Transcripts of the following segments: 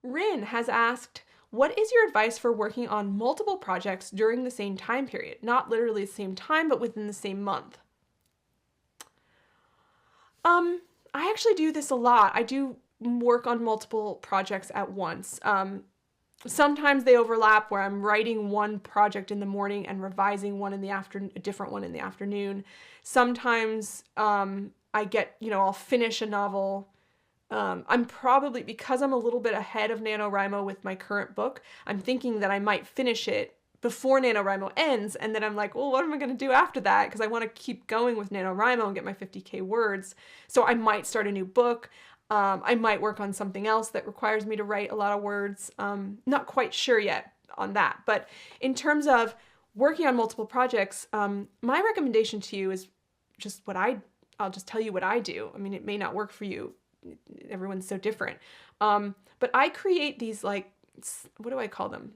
Rin has asked, what is your advice for working on multiple projects during the same time period? Not literally the same time, but within the same month. I actually do this a lot. I do work on multiple projects at once. Sometimes they overlap where I'm writing one project in the morning and revising one in the afternoon, a different one in the afternoon. Sometimes I get, I'll finish a novel. I'm probably, because I'm a little bit ahead of NaNoWriMo with my current book, I'm thinking that I might finish it before NaNoWriMo ends, and then I'm like, well, what am I going to do after that? Because I want to keep going with NaNoWriMo and get my 50K words. So I might start a new book. I might work on something else that requires me to write a lot of words. Not quite sure yet on that. But in terms of working on multiple projects, my recommendation to you is just I'll just tell you what I do. I mean, it may not work for you. Everyone's so different. But I create these, like, what do I call them?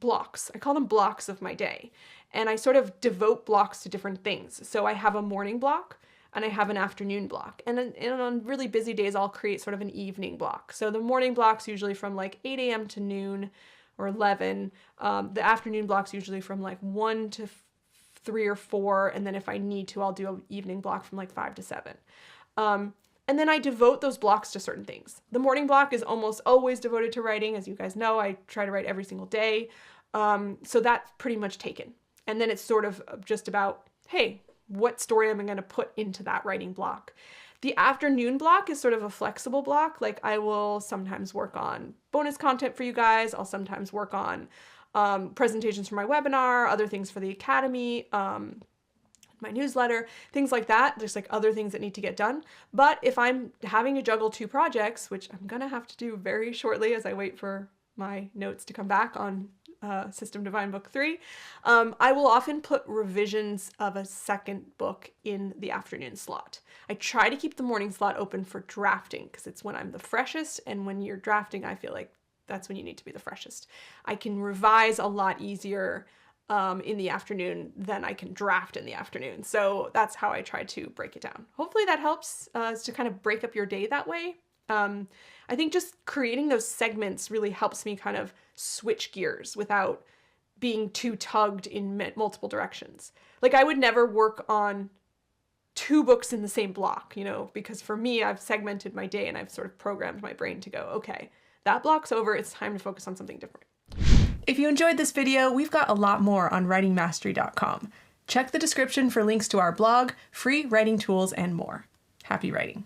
Blocks. I call them blocks of my day. And I sort of devote blocks to different things. So I have a morning block and I have an afternoon block. And on really busy days, I'll create sort of an evening block. So the morning block's usually from like 8 a.m. to noon or 11. The afternoon block's usually from like 1 to 3 or 4. And then if I need to, I'll do an evening block from like 5 to 7. And then I devote those blocks to certain things. The morning block is almost always devoted to writing. As you guys know, I try to write every single day. So that's pretty much taken. And then it's sort of just about, hey, what story am I going to put into that writing block? The afternoon block is sort of a flexible block. Like, I will sometimes work on bonus content for you guys. I'll sometimes work on presentations for my webinar, other things for the Academy, my newsletter, things like that. There's like other things that need to get done. But if I'm having to juggle 2 projects, which I'm gonna have to do very shortly as I wait for my notes to come back on System Divine Book 3, I will often put revisions of a second book in the afternoon slot. I try to keep the morning slot open for drafting because it's when I'm the freshest, and when you're drafting, I feel like that's when you need to be the freshest. I can revise a lot easier in the afternoon than I can draft in the afternoon. So that's how I try to break it down. Hopefully that helps to kind of break up your day that way. I think just creating those segments really helps me kind of switch gears without being too tugged in multiple directions. Like, I would never work on 2 books in the same block, because for me, I've segmented my day and I've sort of programmed my brain to go, okay, that block's over. It's time to focus on something different. If you enjoyed this video, we've got a lot more on writingmastery.com. Check the description for links to our blog, free writing tools, and more. Happy writing.